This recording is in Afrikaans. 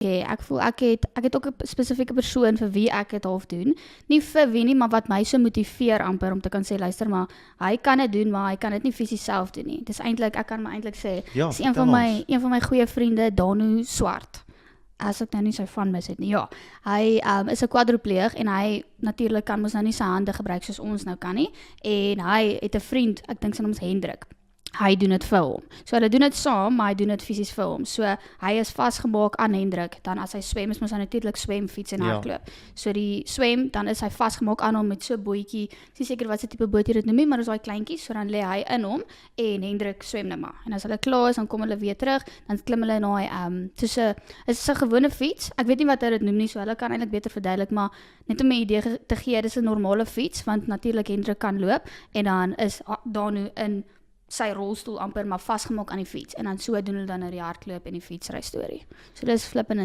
Ek voel ek het ook 'n spesifieke persoon vir wie ek dit half doen. Nie vir wie nie, maar wat my so motiveer amper om te kan sê, luister maar, hy kan dit doen, maar hy kan dit nie fisies self doen nie. Dis eintlik, ek kan my eintlik sê, Ja, dis een van my goeie vriende, Danu Swart. As ek nou nie sy van mis het nie. Ja, hy is 'n kwadropleeg en hy natuurlik kan mos nou nie sy hande gebruik soos ons nou kan nie. En hy het 'n vriend, ek dink sy naam is Hendrik. Hy doen dit vir hom. So hulle doen dit saam, maar hy doen dit fisies vir hom. So hy is vasgemaak aan Hendrik. Dan as hy swem, is mos hy natuurlik swem, fiets en hardloop. So die swem, dan is hy vasgemaak aan hom met so 'n bootjie. Ek is nie seker wat se tipe boot jy dit noem nie, maar dis daai kleintjies. So dan lê hy in hom en Hendrik swem net maar. En as hulle klaar is, dan kom hulle weer terug, dan klim hulle in daai is 'n gewone fiets. Ek weet nie wat hulle dit noem nie, so hulle kan eintlik beter verduidelik, maar net om 'n idee te gee, dis 'n normale fiets, want natuurlik Hendrik kan loop en dan is Danu in sy rolstoel amper maar vasgemaak aan die fiets en dan so doen hulle dan die hardloop en die fietsry storie. So dis flippend